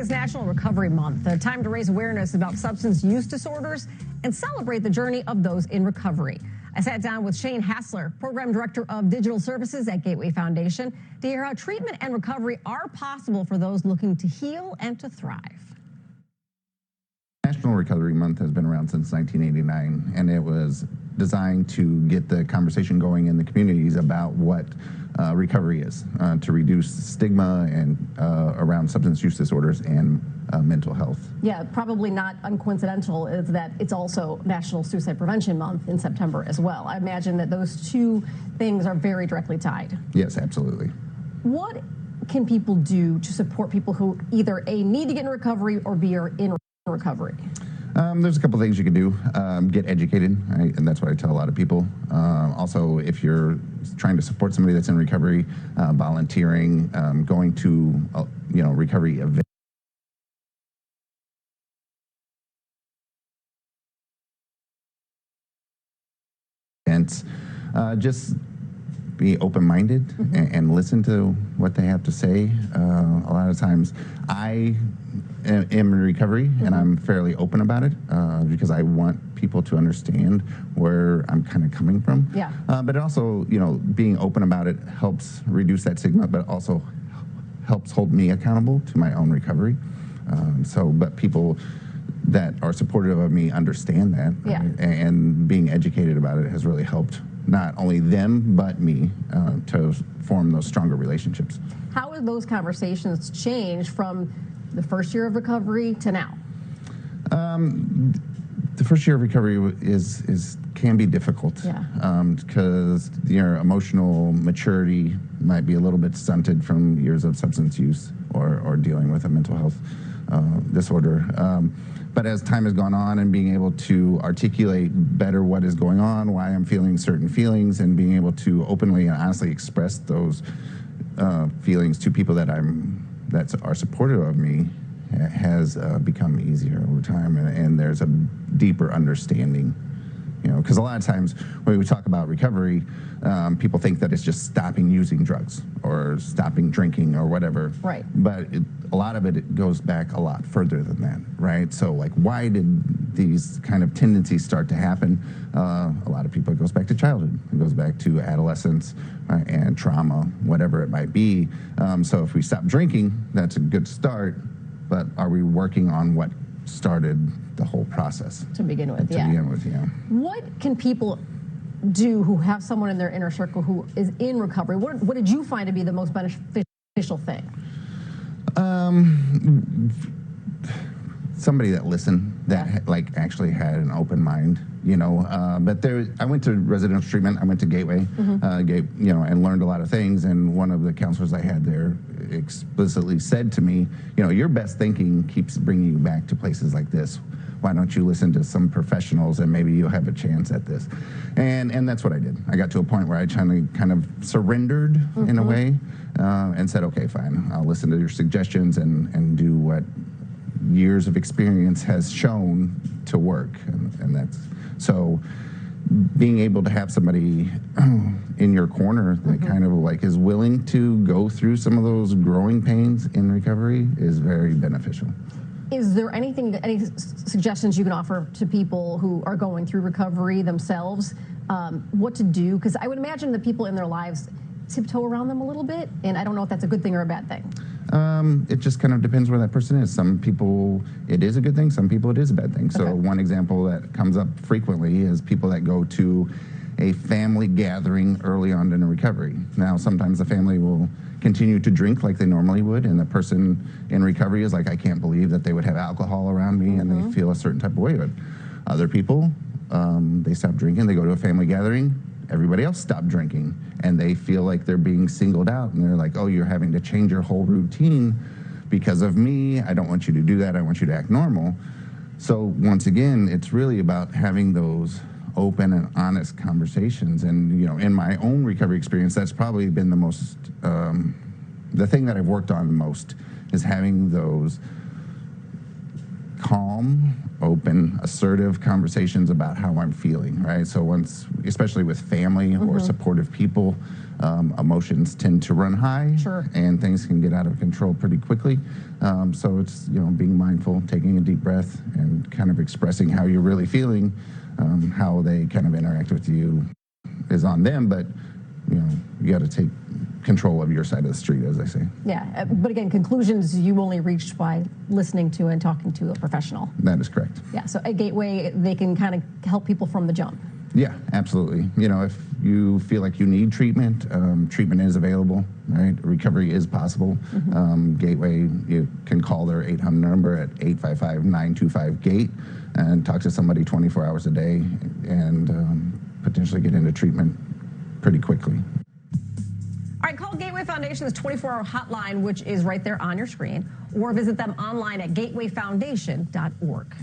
is National Recovery Month, a time to raise awareness about substance use disorders and celebrate the journey of those in recovery. I sat down with Shane Hassler, Program Director of Digital Services at Gateway Foundation, to hear how treatment and recovery are possible for those looking to heal and to thrive. National Recovery Month has been around since 1989, and it was designed to get the conversation going in the communities about what recovery is, to reduce stigma and around substance use disorders and mental health. Yeah, probably not uncoincidental is that it's also National Suicide Prevention Month in September as well. I imagine that those two things are very directly tied. Yes, absolutely. What can people do to support people who either A, need to get in recovery or B, are in recovery? There's a couple things you can do. Get educated, right? And that's what I tell a lot of people. Also, if you're trying to support somebody that's in recovery, volunteering, going to recovery events, just be open-minded and listen to what they have to say. A lot of times I am in recovery and I'm fairly open about it because I want people to understand where I'm kind of coming from. Yeah. But also, being open about it helps reduce that stigma, but also helps hold me accountable to my own recovery. But people that are supportive of me understand that. Yeah. And being educated about it has really helped not only them, but me to form those stronger relationships. How have those conversations changed from the first year of recovery to now? The first year of recovery can be difficult because your emotional maturity might be a little bit stunted from years of substance use or dealing with a mental health disorder. But as time has gone on and being able to articulate better what is going on, why I'm feeling certain feelings, and being able to openly and honestly express those feelings to people that are supportive of me has become easier over time, and there's a deeper understanding. Because a lot of times when we talk about recovery, people think that it's just stopping using drugs or stopping drinking or whatever. Right. But a lot of it goes back a lot further than that, right? So, why did these kind of tendencies start to happen? A lot of people, it goes back to childhood. It goes back to adolescence and trauma, whatever it might be. So if we stop drinking, that's a good start. But are we working on what started the whole process? To begin with, yeah. What can people do who have someone in their inner circle who is in recovery? What did you find to be the most beneficial thing? Somebody that listened, that actually had an open mind, But I went to residential treatment. I went to Gateway, and learned a lot of things. And one of the counselors I had there explicitly said to me, your best thinking keeps bringing you back to places like this. Why don't you listen to some professionals and maybe you'll have a chance at this? And that's what I did. I got to a point where I kind of surrendered in a way and said, okay, fine, I'll listen to your suggestions and do what years of experience has shown to work. And that's so being able to have somebody in your corner that kind of is willing to go through some of those growing pains in recovery is very beneficial. Is there any suggestions you can offer to people who are going through recovery themselves, what to do? Because I would imagine that people in their lives tiptoe around them a little bit, and I don't know if that's a good thing or a bad thing. It just kind of depends where that person is. Some people, it is a good thing. Some people, it is a bad thing. So one example that comes up frequently is people that go to a family gathering early on in a recovery. Now, sometimes the family will continue to drink like they normally would, and the person in recovery is like, I can't believe that they would have alcohol around me, and they feel a certain type of way. But other people, they stop drinking, they go to a family gathering, everybody else stopped drinking, and they feel like they're being singled out, and they're like, oh, you're having to change your whole routine because of me. I don't want you to do that. I want you to act normal. So once again, it's really about having those open and honest conversations. And, in my own recovery experience, that's probably been the most, the thing that I've worked on the most is having those calm, open, assertive conversations about how I'm feeling, right? So once, especially with family or supportive people, emotions tend to run high, Sure. and things can get out of control pretty quickly. So it's, being mindful, taking a deep breath, and kind of expressing how you're really feeling. How they kind of interact with you is on them, but you got to take control of your side of the street, as they say. Yeah, but again, conclusions you only reached by listening to and talking to a professional. That is correct. Yeah, so at Gateway, they can kind of help people from the jump. Yeah, absolutely. If you feel like you need treatment, treatment is available, right? Recovery is possible. Gateway, you can call their 800 number at 855-925-GATE and talk to somebody 24 hours a day and potentially get into treatment pretty quickly. All right, call Gateway Foundation's 24-hour hotline, which is right there on your screen, or visit them online at gatewayfoundation.org.